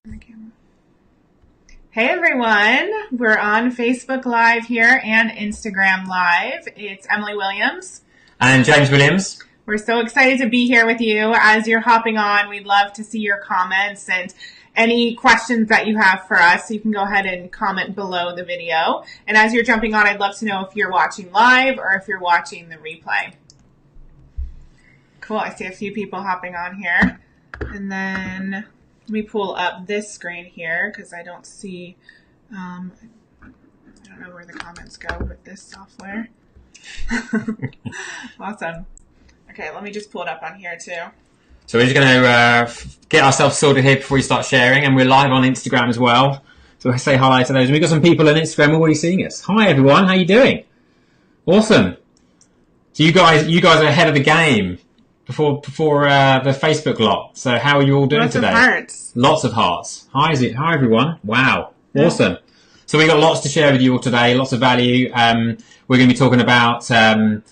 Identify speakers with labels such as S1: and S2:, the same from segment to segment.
S1: On the camera. Hey everyone, we're on Facebook Live here and Instagram Live. It's Emily Williams.
S2: And James Williams.
S1: We're so excited to be here with you. As you're hopping on, we'd love to see your comments and any questions that you have for us. You can go ahead and comment below the video. And as you're jumping on, I'd love to know if you're watching live or if you're watching the replay. Cool, I see a few people hopping on here. And then let me pull up this screen here because I don't see, I don't know where the comments go with this software. Awesome. Okay, let me just pull it up on here too.
S2: So we're just going to get ourselves sorted here before we start sharing, and we're live on Instagram as well. So I say hi to those. And we've got some people on Instagram already seeing us. Hi everyone, how you doing? Awesome. So you guys are ahead of the game before the Facebook lot. So how are you all doing today?
S1: Lots of hearts.
S2: Lots of hearts. Hi everyone. Wow. Awesome. So we got lots to share with you all today, lots of value. We're going to be talking about some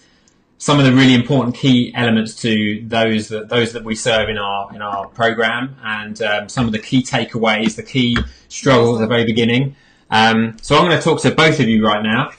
S2: of the really important key elements to those that we serve in our program, and some of the key takeaways, the key struggles at the very beginning. So I'm going to talk to both of you right now.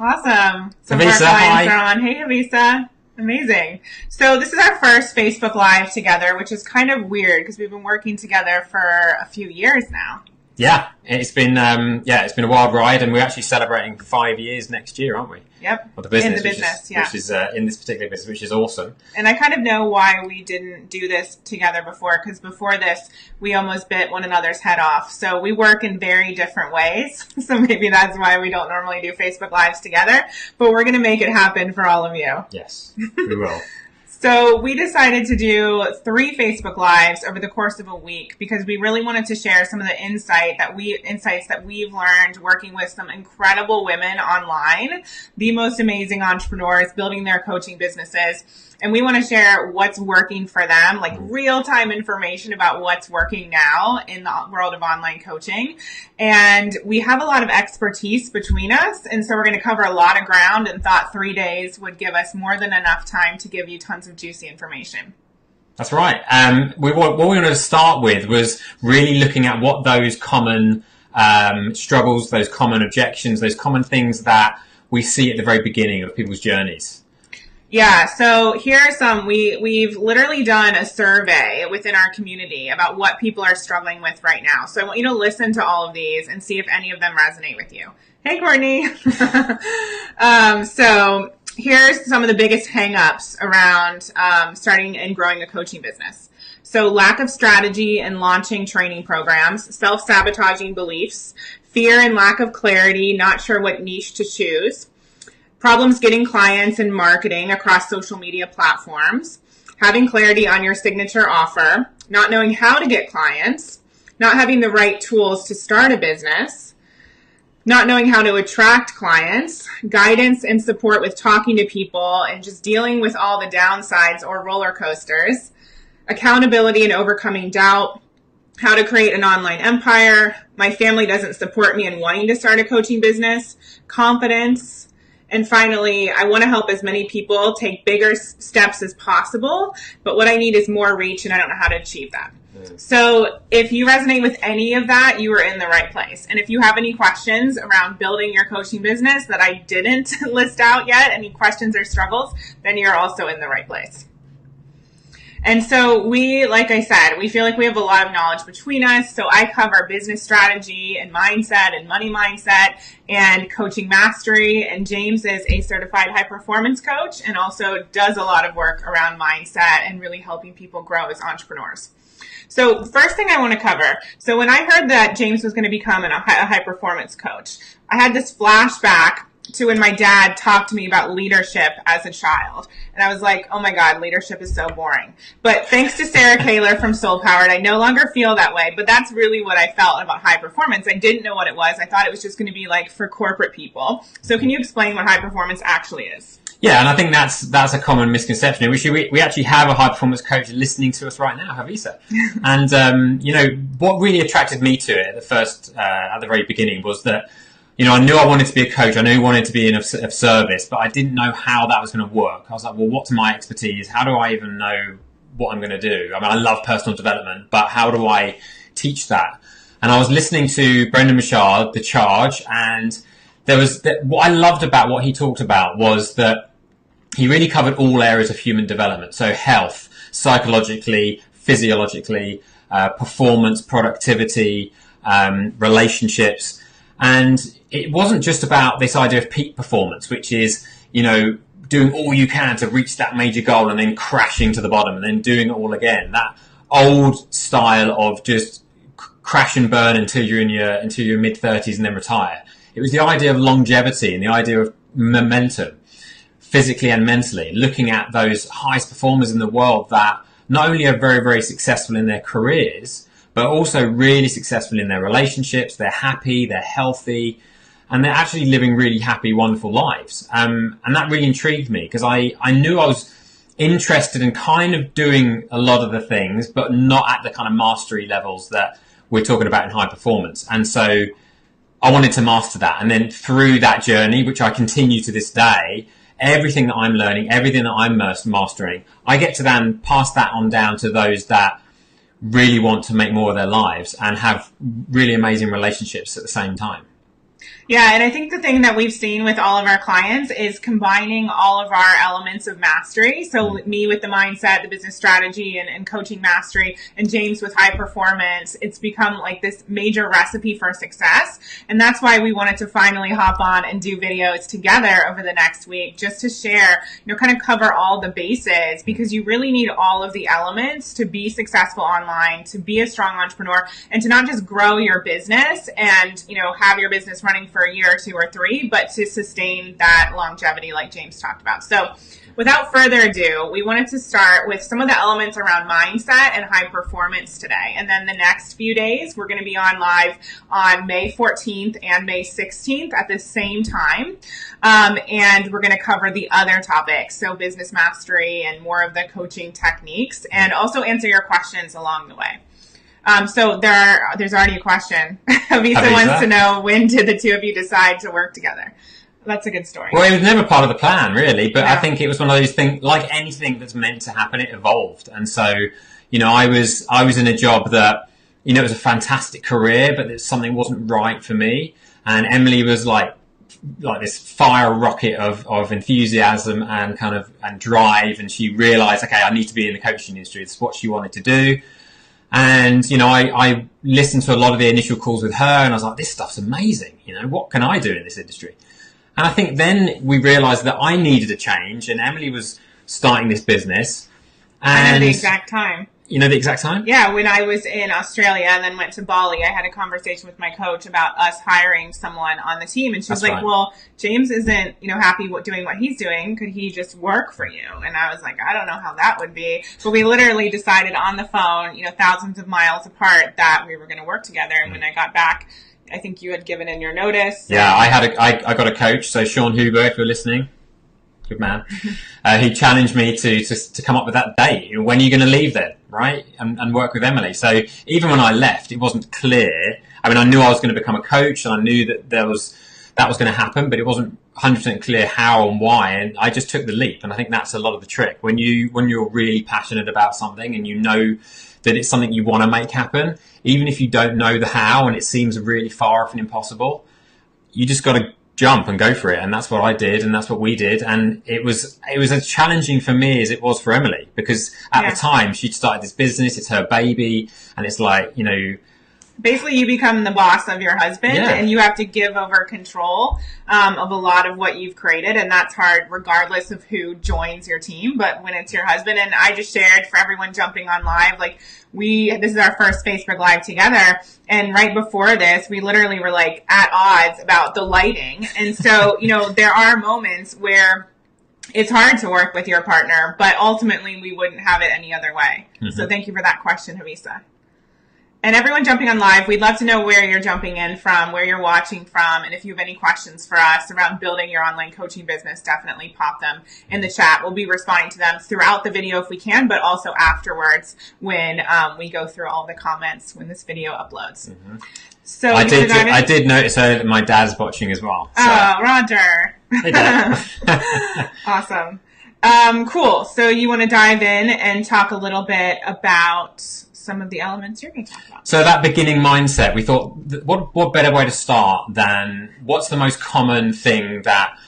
S1: Awesome. So
S2: Havisa,
S1: our clients
S2: hi.
S1: are on. Hey, Havisa. Amazing. So this is our first Facebook Live together, which is kind of weird because we've been working together for a few years now.
S2: Yeah, it's been a wild ride, and we're actually celebrating 5 years next year, aren't we?
S1: Yep.
S2: Of the business,
S1: in the business,
S2: which is in this particular business, which is awesome.
S1: And I kind of know why we didn't do this together before, because before this, we almost bit one another's head off. So we work in very different ways. So maybe that's why we don't normally do Facebook Lives together. But we're going to make it happen for all of you.
S2: Yes, we will.
S1: So we decided to do 3 Facebook Lives over the course of a week because we really wanted to share some of the insights that we've learned working with some incredible women online, the most amazing entrepreneurs building their coaching businesses. And we want to share what's working for them, like real-time information about what's working now in the world of online coaching. And we have a lot of expertise between us. And so we're going to cover a lot of ground, and thought 3 days would give us more than enough time to give you tons of juicy information.
S2: That's right. What we wanted to start with was really looking at what those common struggles, those common objections, those common things that we see at the very beginning of people's journeys.
S1: Yeah, so here are some. We've literally done a survey within our community about what people are struggling with right now. So I want you to listen to all of these and see if any of them resonate with you. Hey, Courtney. So here's some of the biggest hang-ups around starting and growing a coaching business. So lack of strategy and launching training programs, self-sabotaging beliefs, fear and lack of clarity, not sure what niche to choose, problems getting clients and marketing across social media platforms, having clarity on your signature offer, not knowing how to get clients, not having the right tools to start a business, not knowing how to attract clients, guidance and support with talking to people and just dealing with all the downsides or roller coasters, accountability and overcoming doubt, how to create an online empire, my family doesn't support me in wanting to start a coaching business, confidence, and finally, I want to help as many people take bigger steps as possible, but what I need is more reach, and I don't know how to achieve that. So if you resonate with any of that, you are in the right place. And if you have any questions around building your coaching business that I didn't list out yet, any questions or struggles, then you're also in the right place. And so like I said, we feel like we have a lot of knowledge between us. So I cover business strategy and mindset and money mindset and coaching mastery. And James is a certified high performance coach and also does a lot of work around mindset and really helping people grow as entrepreneurs. So first thing I want to cover. So when I heard that James was going to become a high performance coach, I had this flashback to when my dad talked to me about leadership as a child. And I was like, oh my God, leadership is so boring. But thanks to Sarah Kaler from Soul Powered, I no longer feel that way. But that's really what I felt about high performance. I didn't know what it was. I thought it was just going to be like for corporate people. So can you explain what high performance actually is?
S2: Yeah, and I think that's a common misconception. We actually have a high performance coach listening to us right now, Havisa. And what really attracted me to it at the very beginning was that I knew I wanted to be a coach. I knew I wanted to be of service, but I didn't know how that was going to work. I was like, well, what's my expertise? How do I even know what I'm going to do. I mean, I love personal development, but how do I teach that? And I was listening to Brendan Machard, The Charge, and what I loved about what he talked about was that he really covered all areas of human development. So health, psychologically, physiologically, performance, productivity, relationships. And it wasn't just about this idea of peak performance, which is, doing all you can to reach that major goal and then crashing to the bottom and then doing it all again. That old style of just crash and burn until you're in your mid-30s and then retire. It was the idea of longevity and the idea of momentum, physically and mentally, looking at those highest performers in the world that not only are very, very successful in their careers, but also really successful in their relationships. They're happy, they're healthy, and they're actually living really happy, wonderful lives. And that really intrigued me because I knew I was interested in kind of doing a lot of the things, but not at the kind of mastery levels that we're talking about in high performance. And so I wanted to master that. And then through that journey, which I continue to this day, everything that I'm learning, everything that I'm mastering, I get to then pass that on down to those that really want to make more of their lives and have really amazing relationships at the same time.
S1: Yeah, and I think the thing that we've seen with all of our clients is combining all of our elements of mastery. So me with the mindset, the business strategy, and coaching mastery, and James with high performance. It's become like this major recipe for success. And that's why we wanted to finally hop on and do videos together over the next week, just to share, kind of cover all the bases, because you really need all of the elements to be successful online, to be a strong entrepreneur, and to not just grow your business and, have your business running for a year or 2 or 3, but to sustain that longevity like James talked about. So without further ado, we wanted to start with some of the elements around mindset and high performance today. And then the next few days, we're going to be on live on May 14th and May 16th at the same time. And we're going to cover the other topics, so business mastery and more of the coaching techniques, and also answer your questions along the way. So there's already a question. Avisa wants to know, when did the two of you decide to work together? That's a good story.
S2: Well, it was never part of the plan, really, but I think it was one of those things, like anything that's meant to happen, it evolved. And so, I was in a job that, it was a fantastic career, but something wasn't right for me. And Emily was like this fire rocket of enthusiasm and and drive. And she realized, okay, I need to be in the coaching industry. It's what she wanted to do. And, I listened to a lot of the initial calls with her and I was like, this stuff's amazing. What can I do in this industry? And I think then we realized that I needed a change, and Emily was starting this business. And
S1: I know the exact time.
S2: You know the exact time?
S1: Yeah, when I was in Australia and then went to Bali, I had a conversation with my coach about us hiring someone on the team. And she was like, well, James isn't, happy doing what he's doing. Could he just work for you? And I was like, I don't know how that would be. But we literally decided on the phone, thousands of miles apart, that we were going to work together. And when I got back, I think you had given in your notice.
S2: Yeah, I got a coach. So Sean Huber, if you're listening, good man. He challenged me to come up with that date. When are you going to leave then, right? And work with Emily. So even when I left, it wasn't clear. I mean, I knew I was going to become a coach, and I knew that that was going to happen, but it wasn't 100% clear how and why. And I just took the leap. And I think that's a lot of the trick. When you're really passionate about something and you know that it's something you want to make happen, even if you don't know the how and it seems really far off and impossible, you just got to jump and go for it. And that's what I did, and that's what we did. And it was as challenging for me as it was for Emily, because at the time she'd started this business, it's her baby, and it's like,
S1: basically you become the boss of your husband, and you have to give over control of a lot of what you've created. And that's hard regardless of who joins your team. But when it's your husband, and I just shared for everyone jumping on live, like this is our first Facebook Live together. And right before this, we literally were like at odds about the lighting. And so, there are moments where it's hard to work with your partner, but ultimately we wouldn't have it any other way. Mm-hmm. So thank you for that question, Havisa. And everyone jumping on live, we'd love to know where you're jumping in from, where you're watching from, and if you have any questions for us around building your online coaching business, definitely pop them in the chat. We'll be responding to them throughout the video if we can, but also afterwards when we go through all the comments when this video uploads. Mm-hmm. So
S2: I did notice earlier that my dad's watching as well. So.
S1: Oh, Roger.
S2: Hey, Dad.
S1: Awesome. Cool. So you want to dive in and talk a little bit about some of the elements you're going to talk about.
S2: So that beginning mindset, we thought, what better way to start than what's the most common thing that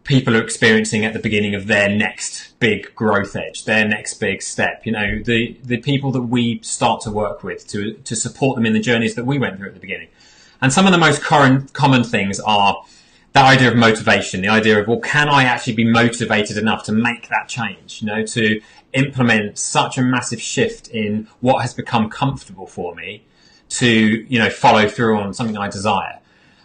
S2: people are experiencing at the beginning of their next big growth edge, their next big step. You know, the people that we start to work with to support them in the journeys that we went through at the beginning. And some of the most common things are that idea of motivation, the idea of, well, can I actually be motivated enough to make that change, you know, to implement such a massive shift in what has become comfortable for me to, you know, follow through on something I desire.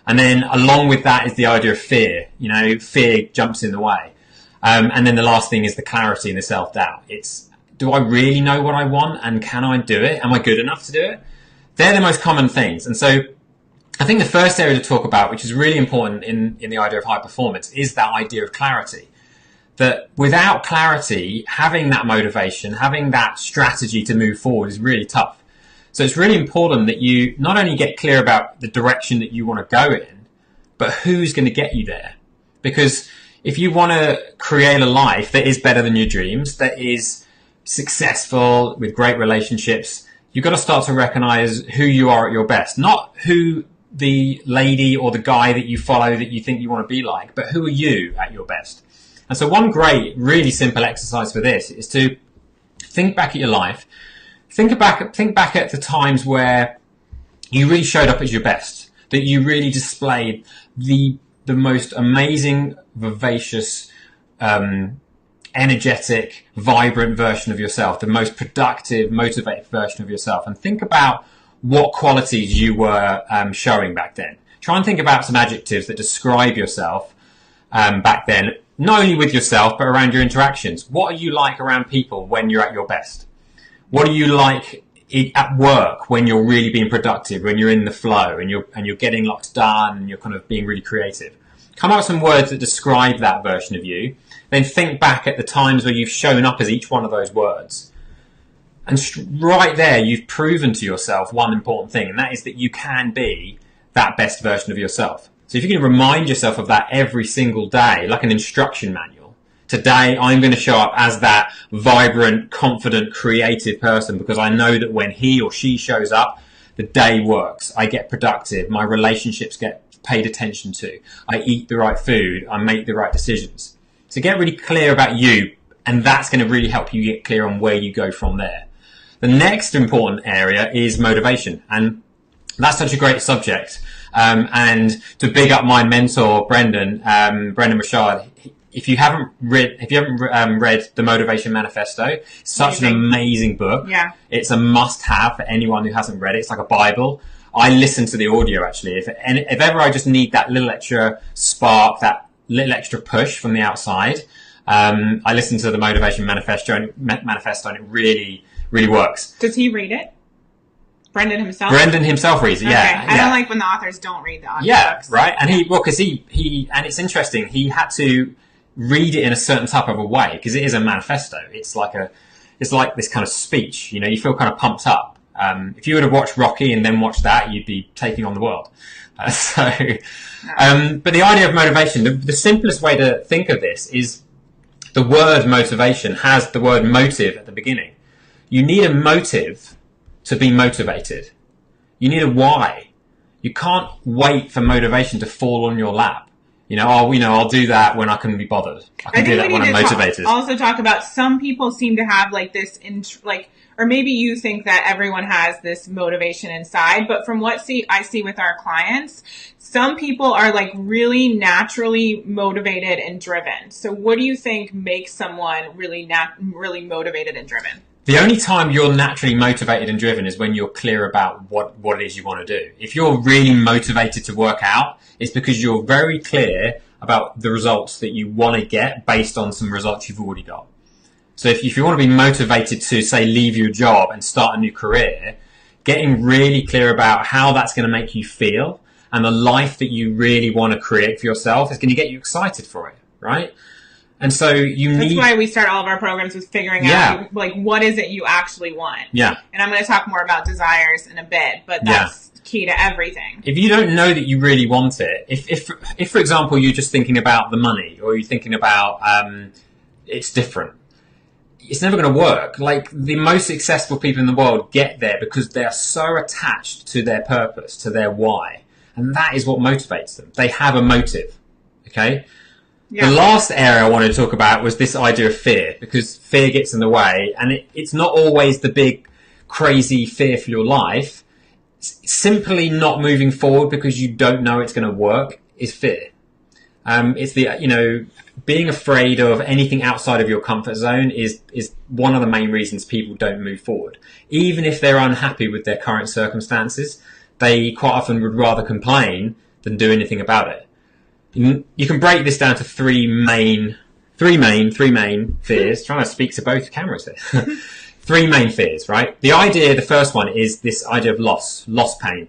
S2: And then along with that is the idea of fear. You know, fear jumps in the way. And then the last thing is the clarity and the self-doubt. It's, do I really know what I want, and can I do it? Am I good enough to do it? They're the most common things. And so I think the first area to talk about, which is really important in the idea of high performance, is that idea of clarity. That without clarity, having that motivation, having that strategy to move forward is really tough. So it's really important that you not only get clear about the direction that you want to go in, but who's going to get you there. Because if you want to create a life that is better than your dreams, that is successful with great relationships, you've got to start to recognize who you are at your best. Not who the lady or the guy that you follow that you think you want to be like, but who are you at your best? And so one great, really simple exercise for this is to think back at your life. Think back at the times where you really showed up as your best, that you really displayed the most amazing, vivacious, energetic, vibrant version of yourself, the most productive, motivated version of yourself. And think about what qualities you were showing back then. Try and think about some adjectives that describe yourself back then, not only with yourself, but around your interactions. What are you like around people when you're at your best? What are you like at work when you're really being productive, when you're in the flow and you're getting lots done and you're kind of being really creative? Come up with some words that describe that version of you. Then think back at the times where you've shown up as each one of those words. And right there, you've proven to yourself one important thing, and that is that you can be that best version of yourself. So if you can remind yourself of that every single day, like an instruction manual, today I'm going to show up as that vibrant, confident, creative person because I know that when he or she shows up, the day works. I get productive. My relationships get paid attention to. I eat the right food. I make the right decisions. So get really clear about you, and that's going to really help you get clear on where you go from there. The next important area is motivation, and that's such a great subject. And to big up my mentor, Brendan Rashad, if you haven't read the Motivation Manifesto, it's such an amazing book. Yeah. It's a must-have for anyone who hasn't read it. It's like a Bible. I listen to the audio, actually. If ever I just need that little extra spark, that little extra push from the outside, I listen to the Motivation Manifesto, and it really, really works.
S1: Does he read it? Brendan himself?
S2: Brendan himself reads it, yeah.
S1: I don't like when the authors don't read the audiobooks.
S2: Yeah, right. And because he, and it's interesting, he had to read it in a certain type of a way, because it is a manifesto. It's like this kind of speech, you know, you feel kind of pumped up. If you would have watched Rocky and then watched that, you'd be taking on the world. But the idea of motivation, the simplest way to think of this is the word motivation has the word motive at the beginning. You need a motive to be motivated. You need a why. You can't wait for motivation to fall on your lap. I'll do that when I can be bothered. I can do that when I'm motivated.
S1: Also talk about, some people seem to have like this, or maybe you think that everyone has this motivation inside, but from what I see with our clients, some people are like really naturally motivated and driven. So what do you think makes someone really motivated and driven?
S2: The only time you're naturally motivated and driven is when you're clear about what it is you want to do. If you're really motivated to work out, it's because you're very clear about the results that you want to get based on some results you've already got. So if you want to be motivated to, say, leave your job and start a new career, getting really clear about how that's going to make you feel and the life that you really want to create for yourself is going to get you excited for it, right? And so that's
S1: why we start all of our programs with figuring out, what is it you actually want?
S2: Yeah.
S1: And I'm going to talk more about desires in a bit, but that's key to everything.
S2: If you don't know that you really want it, if for example, you're just thinking about the money, or you're thinking about, it's different. It's never going to work. Like, the most successful people in the world get there because they are so attached to their purpose, to their why. And that is what motivates them. They have a motive. Okay? Yeah. The last area I wanted to talk about was this idea of fear, because fear gets in the way, and it's not always the big, crazy fear for your life. Simply not moving forward because you don't know it's going to work is fear. It's the, being afraid of anything outside of your comfort zone is one of the main reasons people don't move forward. Even if they're unhappy with their current circumstances, they quite often would rather complain than do anything about it. You can break this down to three main fears. Trying to speak to both cameras here. Three main fears, right? The first one is this idea of loss pain.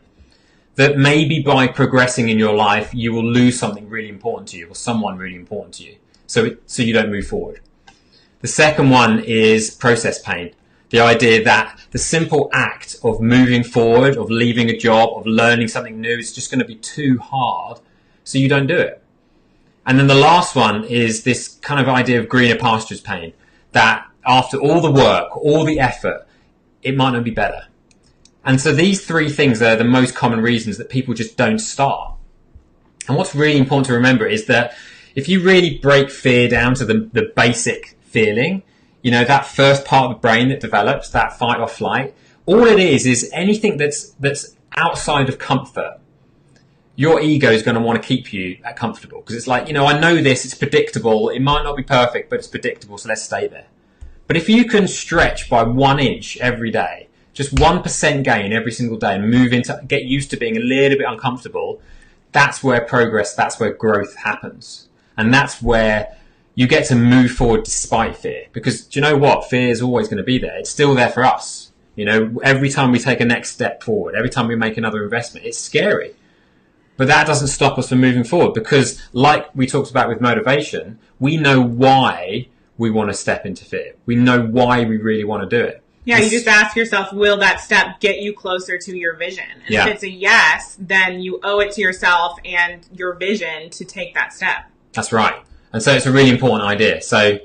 S2: That maybe by progressing in your life, you will lose something really important to you or someone really important to you. So you don't move forward. The second one is process pain. The idea that the simple act of moving forward, of leaving a job, of learning something new is just going to be too hard, so you don't do it. And then the last one is this kind of idea of greener pastures pain. That after all the work, all the effort, it might not be better. And so these three things are the most common reasons that people just don't start. And what's really important to remember is that if you really break fear down to the basic feeling, that first part of the brain that develops, that fight or flight, all it is anything that's outside of comfort. Your ego is going to want to keep you comfortable because it's like, I know this, it's predictable. It might not be perfect, but it's predictable, so let's stay there. But if you can stretch by 1 inch every day, just 1% gain every single day and get used to being a little bit uncomfortable, that's where progress, that's where growth happens. And that's where you get to move forward despite fear. Because do you know what? Fear is always going to be there. It's still there for us. Every time we take a next step forward, every time we make another investment, it's scary. But that doesn't stop us from moving forward because, like we talked about with motivation, we know why we want to step into fear. We know why we really want to do it.
S1: Yeah, you just ask yourself, will that step get you closer to your vision? And if it's a yes, then you owe it to yourself and your vision to take that step.
S2: That's right. And so it's a really important idea. So,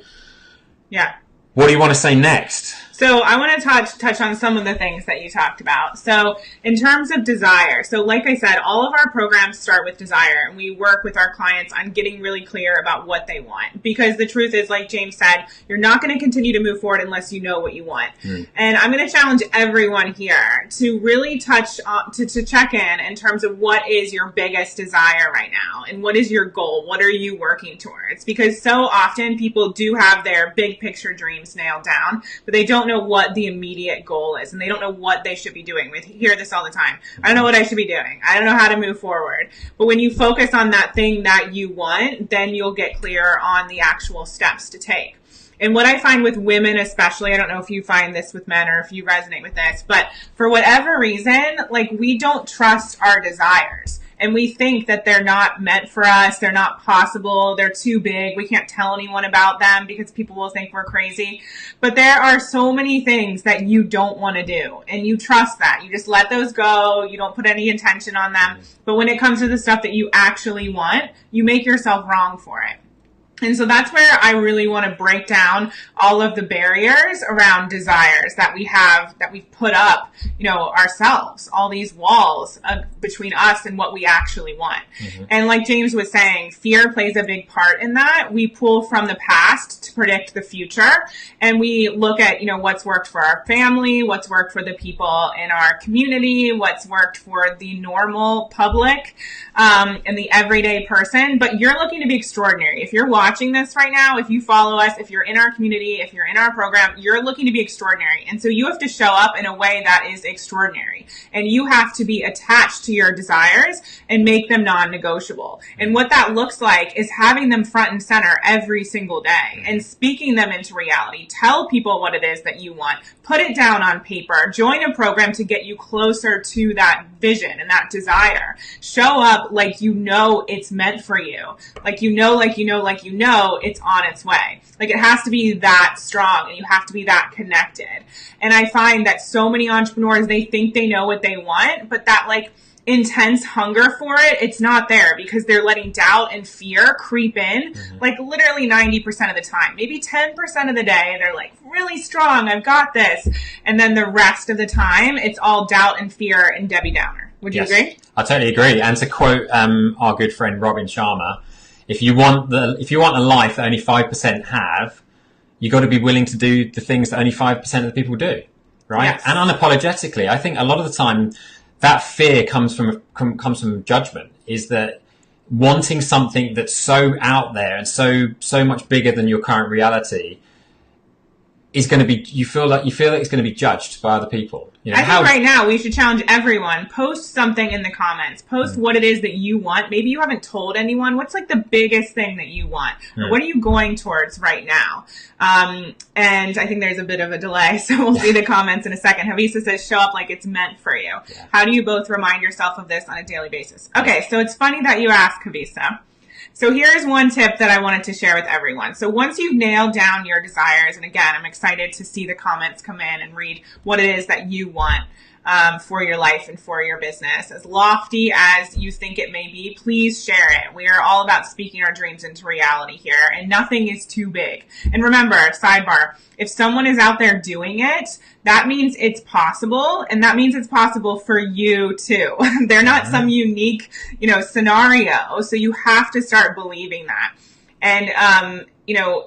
S1: yeah.
S2: What do you want to say next?
S1: So I want to touch on some of the things that you talked about. So in terms of desire, so like I said, all of our programs start with desire, and we work with our clients on getting really clear about what they want. Because the truth is, like James said, you're not going to continue to move forward unless you know what you want. And I'm going to challenge everyone here to really to check in terms of what is your biggest desire right now and what is your goal? What are you working towards? Because so often people do have their big picture dreams nailed down, but they don't know what the immediate goal is, and they don't know what they should be doing. We hear this all the time. I don't know what I should be doing. I don't know how to move forward. But when you focus on that thing that you want, then you'll get clear on the actual steps to take. And what I find with women especially, I don't know if you find this with men or if you resonate with this, but for whatever reason, like, we don't trust our desires. And we think that they're not meant for us. They're not possible. They're too big. We can't tell anyone about them because people will think we're crazy. But there are so many things that you don't want to do. And you trust that. You just let those go. You don't put any intention on them. But when it comes to the stuff that you actually want, you make yourself wrong for it. And so that's where I really want to break down all of the barriers around desires that we have, that we've put up, ourselves, all these walls between us and what we actually want. And like James was saying, fear plays a big part in that. We pull from the past to predict the future, and we look at, what's worked for our family, what's worked for the people in our community, what's worked for the normal public, and the everyday person. But you're looking to be extraordinary. If you're watching this right now, if you follow us, if you're in our community, if you're in our program, you're looking to be extraordinary. And so you have to show up in a way that is extraordinary. And you have to be attached to your desires and make them non-negotiable. And what that looks like is having them front and center every single day and speaking them into reality. Tell people what it is that you want. Put it down on paper. Join a program to get you closer to that vision and that desire. Show up like it's meant for you. Like you know know it's on its way. Like, it has to be that strong, and you have to be that connected. And I find that so many entrepreneurs, they think they know what they want, but that like intense hunger for it, it's not there, because they're letting doubt and fear creep in, like literally 90% of the time. Maybe 10% of the day, they're like really strong, I've got this. And then the rest of the time, it's all doubt and fear and Debbie Downer. Would you agree?
S2: I totally agree. And to quote our good friend Robin Sharma, if you want a life that only 5% have, you got to be willing to do the things that only 5% of the people do, right?
S1: Yes.
S2: And unapologetically, I think a lot of the time that fear comes from judgment. Is that wanting something that's so out there and so much bigger than your current reality is going to be, you feel like it's going to be judged by other people. You know,
S1: I think right now we should challenge everyone. Post something in the comments. Post what it is that you want. Maybe you haven't told anyone. What's like the biggest thing that you want? Or what are you going towards right now? And I think there's a bit of a delay, so we'll see the comments in a second. Havisa says, show up like it's meant for you. Yeah. How do you both remind yourself of this on a daily basis? Okay, so it's funny that you ask, Havisa. So here's one tip that I wanted to share with everyone. So once you've nailed down your desires, and again, I'm excited to see the comments come in and read what it is that you want for your life and for your business. As lofty as you think it may be, please share it. We are all about speaking our dreams into reality here, and nothing is too big. And remember, sidebar, if someone is out there doing it, that means it's possible, and that means it's possible for you too. They're not some unique, scenario. So you have to start believing that. And,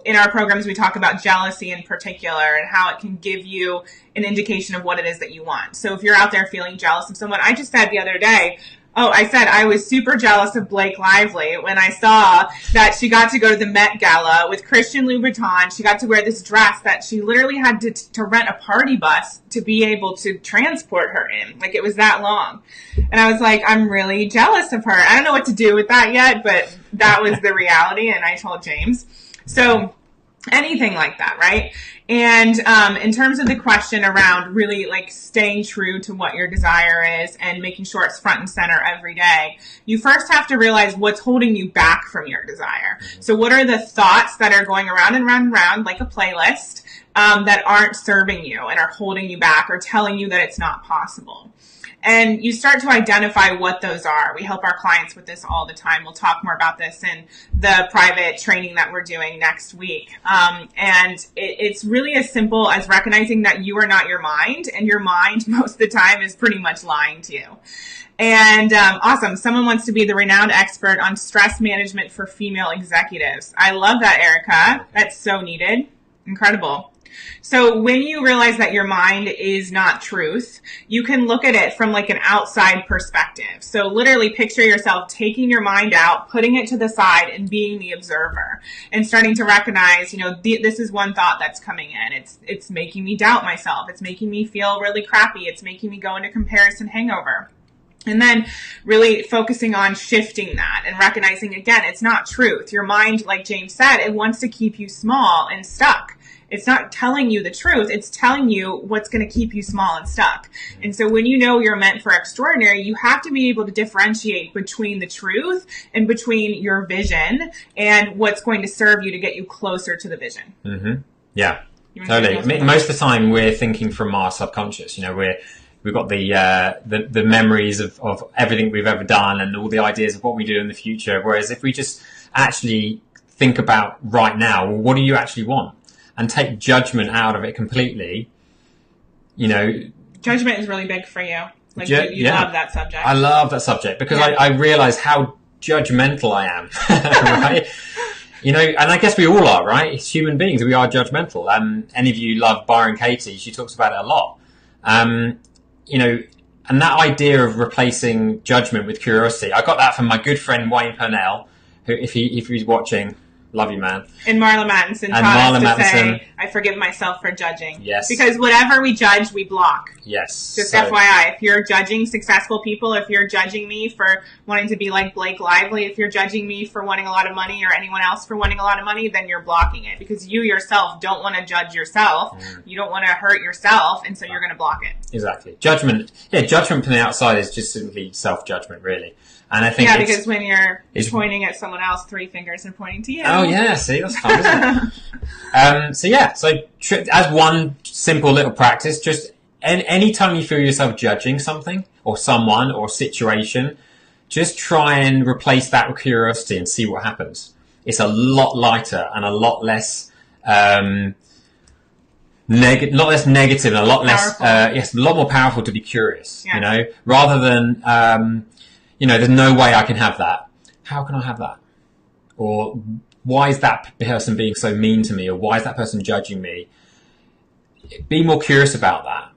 S1: in our programs, we talk about jealousy in particular and how it can give you an indication of what it is that you want. So if you're out there feeling jealous of someone, I just said the other day, I was super jealous of Blake Lively when I saw that she got to go to the Met Gala with Christian Louboutin. She got to wear this dress that she literally had to rent a party bus to be able to transport her in. Like, it was that long. And I was like, I'm really jealous of her. I don't know what to do with that yet, but that was the reality. And I told James. So anything like that, right? And in terms of the question around really like staying true to what your desire is and making sure it's front and center every day, you first have to realize what's holding you back from your desire. So what are the thoughts that are going around and round and round like a playlist that aren't serving you and are holding you back or telling you that it's not possible? And you start to identify what those are. We help our clients with this all the time. We'll talk more about this in the private training that we're doing next week. And it's really as simple as recognizing that you are not your mind, and your mind most of the time is pretty much lying to you. And awesome. Someone wants to be the renowned expert on stress management for female executives. I love that, Erica. That's so needed. Incredible. So when you realize that your mind is not truth, you can look at it from like an outside perspective. So literally picture yourself taking your mind out, putting it to the side, and being the observer and starting to recognize, this is one thought that's coming in. It's making me doubt myself. It's making me feel really crappy. It's making me go into comparison hangover. And then really focusing on shifting that and recognizing, again, it's not truth. Your mind, like James said, it wants to keep you small and stuck. It's not telling you the truth. It's telling you what's going to keep you small and stuck. And so when you know you're meant for extraordinary, you have to be able to differentiate between the truth and between your vision and what's going to serve you to get you closer to the vision.
S2: Mm-hmm. Yeah, totally. I mean, most of the time we're thinking from our subconscious. We've got the memories of everything we've ever done and all the ideas of what we do in the future. Whereas if we just actually think about right now, well, what do you actually want? And take judgment out of it completely,
S1: Judgment is really big for you. Like you love that subject.
S2: I love that subject because I realize how judgmental I am, right? And I guess we all are, right? As human beings, we are judgmental. Any of you love Byron Katie, she talks about it a lot. And that idea of replacing judgment with curiosity, I got that from my good friend Wayne Purnell, who, if he's watching, love you, man.
S1: And Marla Mattinson taught us to say, I forgive myself for judging.
S2: Yes.
S1: Because whatever we judge, we block.
S2: Yes.
S1: Just FYI, if you're judging successful people, if you're judging me for wanting to be like Blake Lively, if you're judging me for wanting a lot of money or anyone else for wanting a lot of money, then you're blocking it. Because you yourself don't want to judge yourself. You don't want to hurt yourself, and so you're going to block it.
S2: Exactly. Judgment from the outside is just simply self-judgment, really. And I think
S1: because when you're pointing at someone else, 3 fingers are pointing to you.
S2: Oh yeah, see, that's fun, isn't it? So as one simple little practice, just any time you feel yourself judging something or someone or situation, just try and replace that with curiosity and see what happens. It's a lot lighter and a lot less negative and a lot less a lot more powerful to be curious. Yeah. Rather than there's no way I can have that. How can I have that? Or why is that person being so mean to me? Or why is that person judging me? Be more curious about that,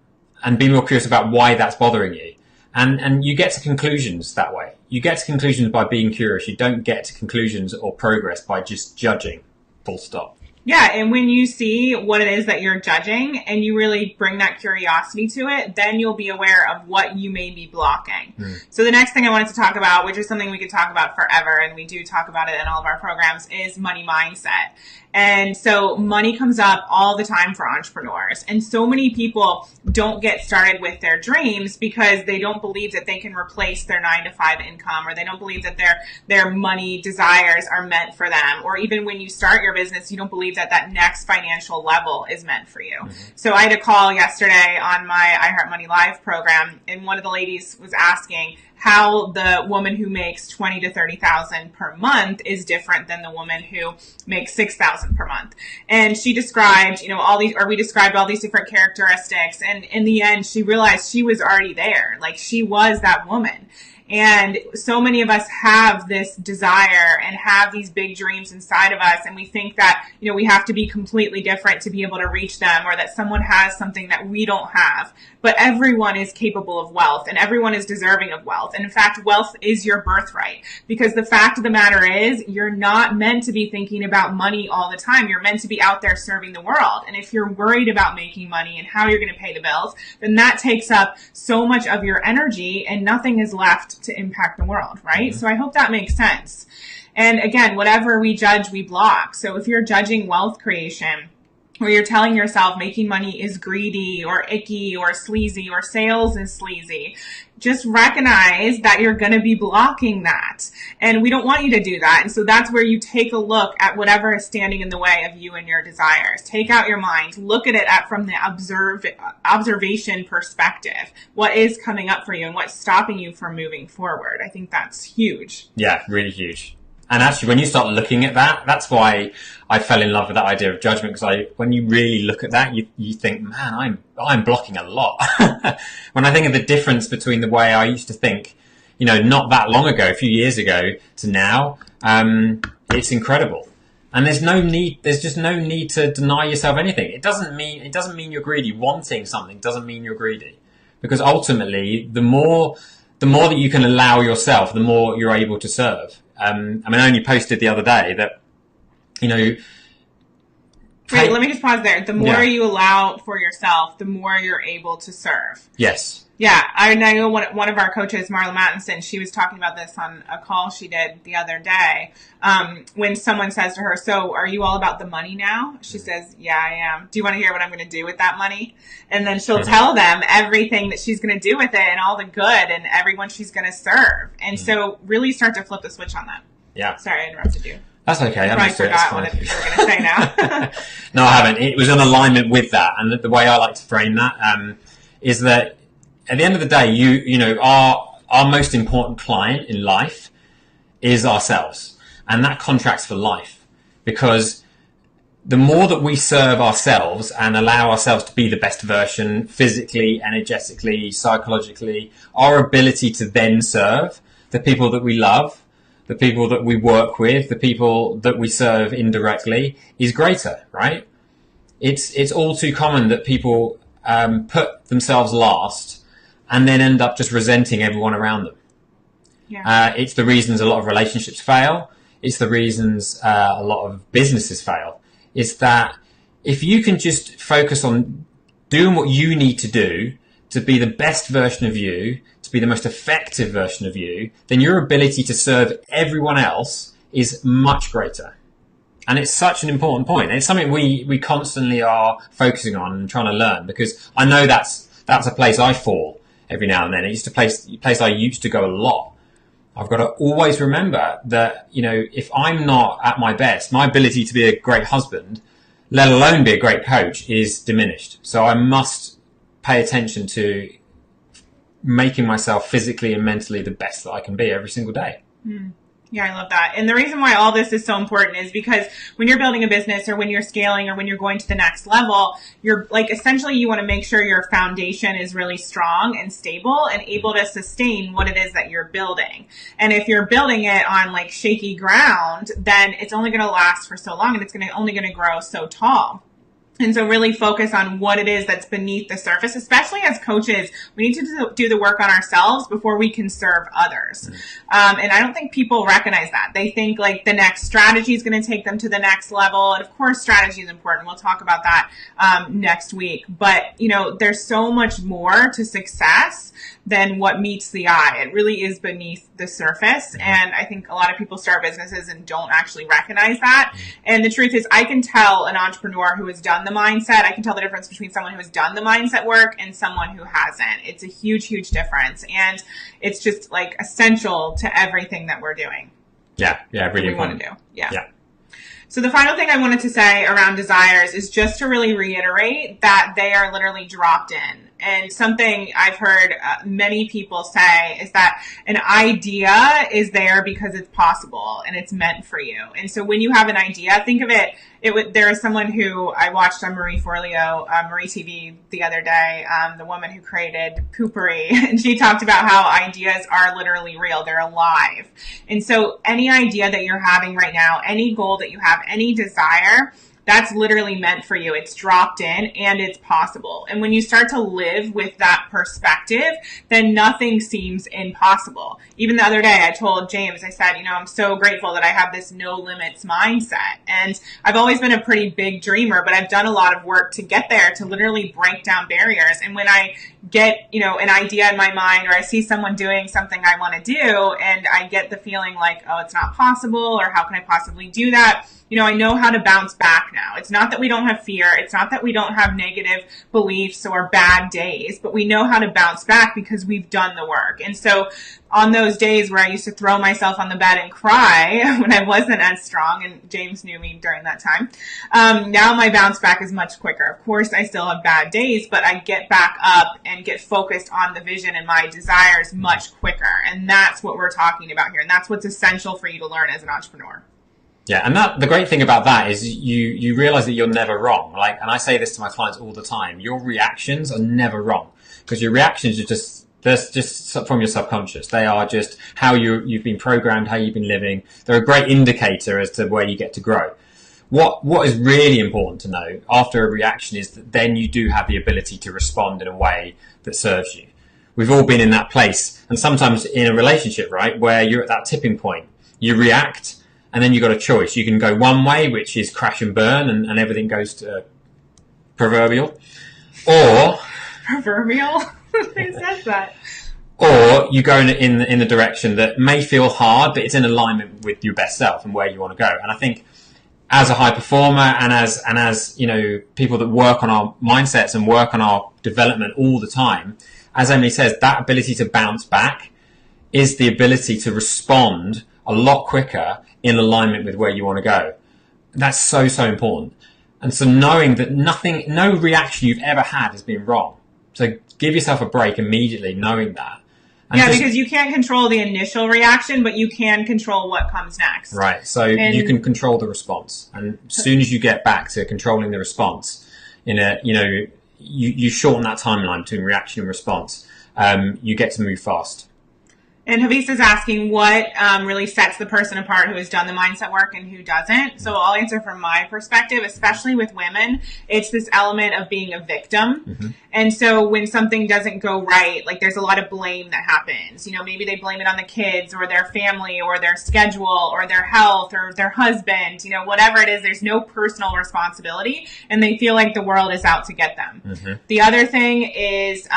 S2: and be more curious about why that's bothering you. And you get to conclusions that way. You get to conclusions by being curious. You don't get to conclusions or progress by just judging. Full stop.
S1: Yeah, and when you see what it is that you're judging and you really bring that curiosity to it, then you'll be aware of what you may be blocking. So the next thing I wanted to talk about, which is something we could talk about forever, and we do talk about it in all of our programs, is money mindset. And so money comes up all the time for entrepreneurs. And so many people don't get started with their dreams because they don't believe that they can replace their 9-to-5 income, or they don't believe that their money desires are meant for them. Or even when you start your business, you don't believe that next financial level is meant for you. So I had a call yesterday on my I Heart Money Live program, and one of the ladies was asking how the woman who makes $20,000 to $30,000 per month is different than the woman who makes $6,000 per month. And she described, we described all these different characteristics. And in the end, she realized she was already there. Like, she was that woman. And so many of us have this desire and have these big dreams inside of us. And we think that, we have to be completely different to be able to reach them, or that someone has something that we don't have. But everyone is capable of wealth, and everyone is deserving of wealth. And in fact, wealth is your birthright, because the fact of the matter is you're not meant to be thinking about money all the time. You're meant to be out there serving the world. And if you're worried about making money and how you're going to pay the bills, then that takes up so much of your energy, and nothing is left to impact the world, right? So I hope that makes sense. And again, whatever we judge, we block. So if you're judging wealth creation, or you're telling yourself making money is greedy or icky or sleazy, or sales is sleazy, just recognize that you're going to be blocking that. And we don't want you to do that. And so that's where you take a look at whatever is standing in the way of you and your desires. Take out your mind, look at it from the observation perspective. What is coming up for you and what's stopping you from moving forward? I think that's huge.
S2: Yeah, really huge. And actually, when you start looking at that, that's why I fell in love with that idea of judgment. Because when you really look at that, you think, man, I'm blocking a lot. When I think of the difference between the way I used to think, not that long ago, a few years ago, to now, it's incredible. And there's just no need to deny yourself anything. It doesn't mean you're greedy. Wanting something doesn't mean you're greedy, because ultimately, the more that you can allow yourself, the more you're able to serve. I only posted the other day that,
S1: Wait, let me just pause there. The more you allow for yourself, the more you're able to serve.
S2: Yes.
S1: Yeah. I know one of our coaches, Marla Mattinson, she was talking about this on a call she did the other day. When someone says to her, so are you all about the money now? She says, yeah, I am. Do you want to hear what I'm going to do with that money? And then she'll tell them everything that she's going to do with it and all the good and everyone she's going to serve. And so really start to flip the switch on that.
S2: Yeah.
S1: Sorry, I interrupted you.
S2: That's okay.
S1: I forgot what you were going to say now.
S2: No, I haven't. It was in alignment with that. And the way I like to frame that is that at the end of the day, our most important client in life is ourselves. And that contracts for life, because the more that we serve ourselves and allow ourselves to be the best version physically, energetically, psychologically, our ability to then serve the people that we love, the people that we work with, the people that we serve indirectly is greater, right? It's all too common that people put themselves last and then end up just resenting everyone around them. Yeah. It's the reasons a lot of relationships fail. It's the reasons a lot of businesses fail. It's that if you can just focus on doing what you need to do to be the best version of you, to be the most effective version of you, then your ability to serve everyone else is much greater. And it's such an important point. And it's something we constantly are focusing on and trying to learn, because I know that's a place I fall every now and then. It's a place I used to go a lot. I've got to always remember that, if I'm not at my best, my ability to be a great husband, let alone be a great coach, is diminished. So I must pay attention to making myself physically and mentally the best that I can be every single day.
S1: Yeah, I love that. And the reason why all this is so important is because when you're building a business or when you're scaling or when you're going to the next level, you're essentially you want to make sure your foundation is really strong and stable and able to sustain what it is that you're building. And if you're building it on shaky ground, then it's only going to last for so long and it's only going to grow so tall. And so really focus on what it is that's beneath the surface, especially as coaches. We need to do the work on ourselves before we can serve others. And I don't think people recognize that. They think the next strategy is going to take them to the next level. And of course, strategy is important. We'll talk about that next week. But, there's so much more to success than what meets the eye. It really is beneath the surface. And I think a lot of people start businesses and don't actually recognize that. And the truth is, I can tell an entrepreneur who has done the mindset, I can tell the difference between someone who has done the mindset work and someone who hasn't. It's a huge, huge difference. And it's just essential to everything that we're doing.
S2: Yeah, really important.
S1: Want to do. Yeah. So the final thing I wanted to say around desires is just to really reiterate that they are literally dropped in. And something I've heard many people say is that an idea is there because it's possible and it's meant for you. And so when you have an idea, think of it. There is someone who I watched on Marie Forleo, Marie TV the other day, the woman who created Poopery, and she talked about how ideas are literally real. They're alive. And so any idea that you're having right now, any goal that you have, any desire, that's literally meant for you. It's dropped in and it's possible. And when you start to live with that perspective, then nothing seems impossible. Even the other day, I told James, I said, I'm so grateful that I have this no limits mindset. And I've always been a pretty big dreamer, but I've done a lot of work to get there, to literally break down barriers. And when I get, an idea in my mind, or I see someone doing something I want to do, and I get the feeling oh, it's not possible, or how can I possibly do that? I know how to bounce back now. It's not that we don't have fear. It's not that we don't have negative beliefs or bad days, but we know how to bounce back because we've done the work. And so on those days where I used to throw myself on the bed and cry when I wasn't as strong, and James knew me during that time, now my bounce back is much quicker. Of course, I still have bad days, but I get back up and get focused on the vision and my desires much quicker. And that's what we're talking about here. And that's what's essential for you to learn as an entrepreneur.
S2: Yeah, and the great thing about that is you realize that you're never wrong. And I say this to my clients all the time, your reactions are never wrong, because your reactions are just from your subconscious. They are just how you've been programmed, how you've been living. They're a great indicator as to where you get to grow. What is really important to know after a reaction is that then you do have the ability to respond in a way that serves you. We've all been in that place, and sometimes in a relationship, right, where you're at that tipping point. You react, and then you've got a choice. You can go one way, which is crash and burn, and everything goes to proverbial. Or...
S1: Proverbial? Who says that?
S2: Or you go in the direction that may feel hard, but it's in alignment with your best self and where you want to go. And I think as a high performer and as people that work on our mindsets and work on our development all the time, as Emily says, that ability to bounce back is the ability to respond a lot quicker in alignment with where you want to go. That's so, so important. And so knowing that no reaction you've ever had has been wrong. So give yourself a break immediately knowing that. And
S1: because you can't control the initial reaction, but you can control what comes next.
S2: Right. So you can control the response. And as soon as you get back to controlling the response, you shorten that timeline between reaction and response. You get to move fast.
S1: And Havisa's asking what really sets the person apart who has done the mindset work and who doesn't. So I'll answer from my perspective, especially with women. It's this element of being a victim. Mm-hmm. And so when something doesn't go right, there's a lot of blame that happens. Maybe they blame it on the kids or their family or their schedule or their health or their husband, whatever it is, there's no personal responsibility and they feel like the world is out to get them. Mm-hmm. The other thing is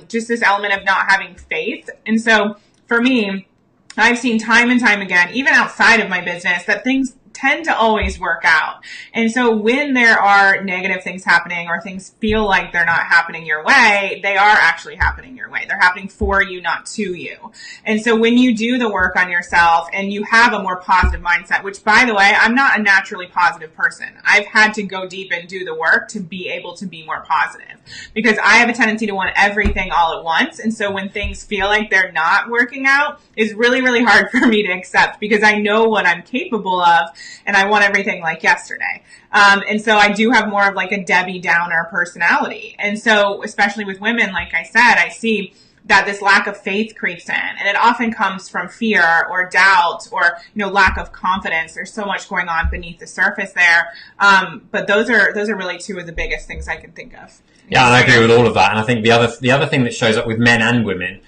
S1: just this element of not having faith. And so for me, I've seen time and time again, even outside of my business, that things tend to always work out. And so when there are negative things happening or things feel like they're not happening your way, they are actually happening your way. They're happening for you, not to you. And so when you do the work on yourself and you have a more positive mindset, which by the way, I'm not a naturally positive person. I've had to go deep and do the work to be able to be more positive because I have a tendency to want everything all at once. And so when things feel like they're not working out, it's really, really hard for me to accept because I know what I'm capable of and I want everything like yesterday. And so I do have more of like a Debbie Downer personality. And so especially with women, like I said, I see that this lack of faith creeps in, and it often comes from fear or doubt or, lack of confidence. There's so much going on beneath the surface there. But those are really two of the biggest things I can think of.
S2: Yeah, and I agree with all of that. And I think the other thing that shows up with men and women,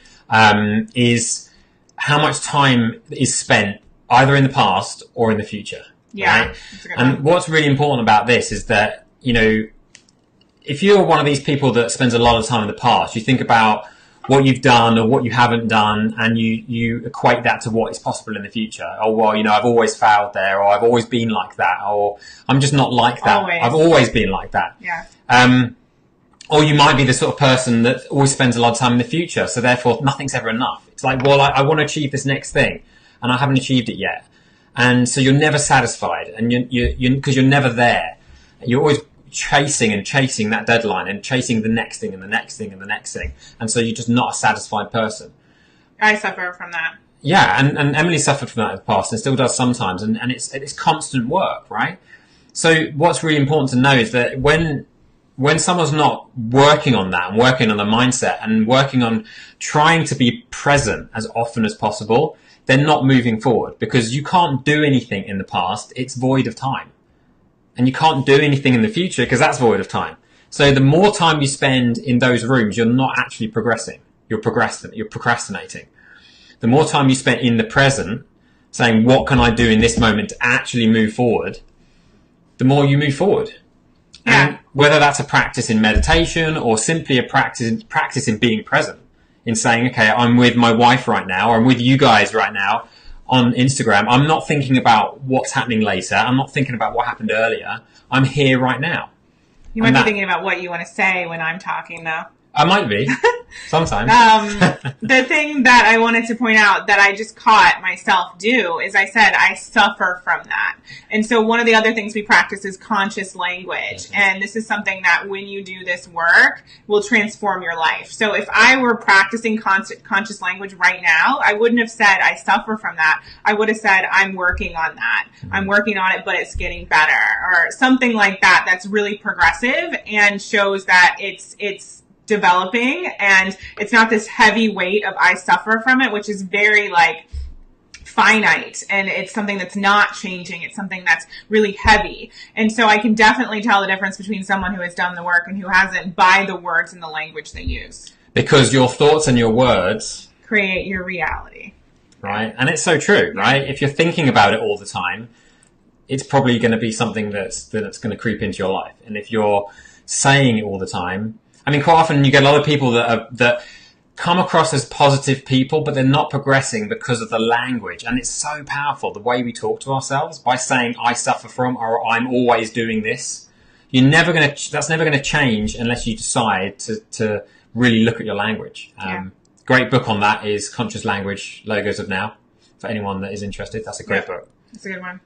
S2: is how much time is spent either in the past or in the future.
S1: Yeah.
S2: Right? And what's really important about this is that, if you're one of these people that spends a lot of time in the past, you think about what you've done or what you haven't done, and you equate that to what is possible in the future. Oh, well, I've always failed there, or I've always been like that, or I'm just not like that.
S1: Always.
S2: I've always been like that.
S1: Yeah.
S2: Or you might be the sort of person that always spends a lot of time in the future, so therefore nothing's ever enough. It's like, well, I want to achieve this next thing, and I haven't achieved it yet. And so you're never satisfied, and because you're never there. You're always chasing that deadline and chasing the next thing and the next thing and the next thing. And so you're just not a satisfied person.
S1: I suffer from that.
S2: Yeah, and Emily suffered from that in the past and still does sometimes. And it's constant work, right? So what's really important to know is that when someone's not working on that and working on the mindset and working on trying to be present as often as possible, they're not moving forward because you can't do anything in the past. It's void of time. And you can't do anything in the future because that's void of time. So the more time you spend in those rooms, you're not actually progressing. You're procrastinating. The more time you spend in the present, saying, what can I do in this moment to actually move forward, the more you move forward.
S1: Yeah.
S2: And whether that's a practice in meditation or simply a practice in being present, in saying, okay, I'm with my wife right now, or I'm with you guys right now on Instagram. I'm not thinking about what's happening later. I'm not thinking about what happened earlier. I'm here right now.
S1: You might be thinking about what you want to say when I'm talking, though.
S2: I might be. Sometimes.
S1: The thing that I wanted to point out that I just caught myself do is I said I suffer from that. And so one of the other things we practice is conscious language. And this is something that when you do this work will transform your life. So if I were practicing conscious language right now, I wouldn't have said I suffer from that. I would have said I'm working on that. I'm working on it, but it's getting better, or something like that. That's really progressive and shows that it's developing, and it's not this heavy weight of I suffer from it, which is very finite, and it's something that's not changing. It's something that's really heavy. And so I can definitely tell the difference between someone who has done the work and who hasn't by the words and the language they use.
S2: Because your thoughts and your words
S1: create your reality.
S2: Right? And it's so true, right? If you're thinking about it all the time, it's probably going to be something that's going to creep into your life. And if you're saying it all the time, I mean, quite often you get a lot of people that come across as positive people, but they're not progressing because of the language. And it's so powerful, the way we talk to ourselves, by saying, I suffer from, or I'm always doing this. That's never going to change unless you decide to really look at your language. Great book on that is Conscious Language, Logos of Now. For anyone that is interested, that's a great book.
S1: That's a good one.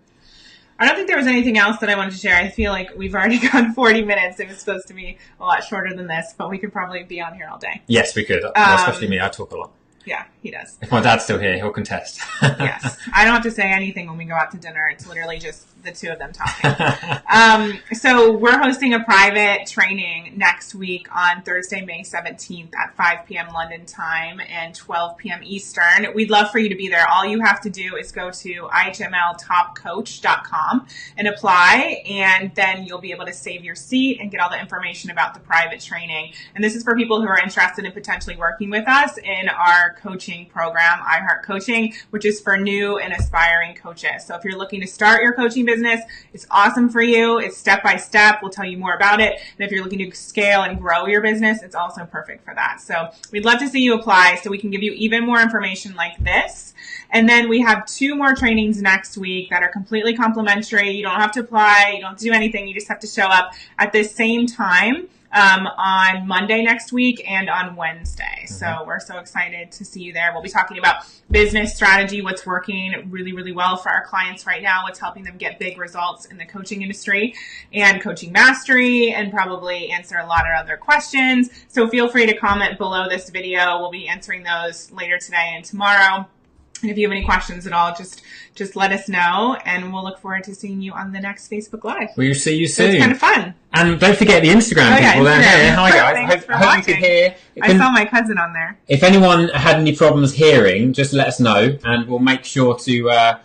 S1: I don't think there was anything else that I wanted to share. I feel like we've already gone 40 minutes. It was supposed to be a lot shorter than this, but we could probably be on here all day.
S2: Yes, we could. Especially me. I talk a lot.
S1: Yeah, he does.
S2: If my dad's still here, he'll contest.
S1: Yes. I don't have to say anything when we go out to dinner. It's literally just the two of them talking. So we're hosting a private training next week on Thursday, May 17th at 5 p.m. London time and 12 p.m. Eastern. We'd love for you to be there. All you have to do is go to ihmltopcoach.com and apply, and then you'll be able to save your seat and get all the information about the private training. And this is for people who are interested in potentially working with us in our coaching program, iHeart Coaching, which is for new and aspiring coaches. So if you're looking to start your coaching business, it's awesome for you. It's step by step. We'll tell you more about it. And if you're looking to scale and grow your business, it's also perfect for that. So we'd love to see you apply so we can give you even more information like this. And then we have 2 more trainings next week that are completely complimentary. You don't have to apply. You don't have to do anything. You just have to show up at the same time on Monday next week and on Wednesday. So we're so excited to see you there. We'll be talking about business strategy, what's working really, really well for our clients right now, what's helping them get big results in the coaching industry and coaching mastery, and probably answer a lot of other questions. So feel free to comment below this video. We'll be answering those later today and tomorrow. And if you have any questions at all, just let us know, and we'll look forward to seeing you on the next Facebook Live.
S2: We'll see you soon.
S1: So it's kind of fun.
S2: And don't forget the Instagram people down here. Hi guys.
S1: I hope
S2: you could hear.
S1: I saw my cousin on there.
S2: If anyone had any problems hearing, just let us know, and we'll make sure to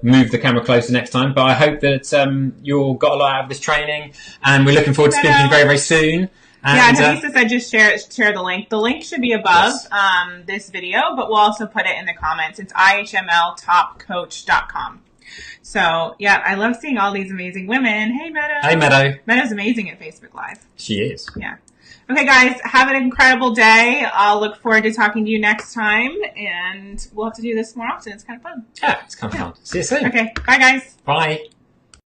S2: move the camera closer next time. But I hope that you all got a lot out of this training, and we're looking forward to speaking to you very, very soon.
S1: And Talisa said just share the link. The link should be above this video, but we'll also put it in the comments. It's ihmltopcoach.com. So, yeah, I love seeing all these amazing women. Hey, Meadow.
S2: Hey, Meadow.
S1: Meadow's amazing at Facebook Live.
S2: She is.
S1: Yeah. Okay, guys, have an incredible day. I'll look forward to talking to you next time, and we'll have to do this more often. It's kind of fun.
S2: Yeah, it's kind of fun. See you soon.
S1: Okay, bye, guys.
S2: Bye.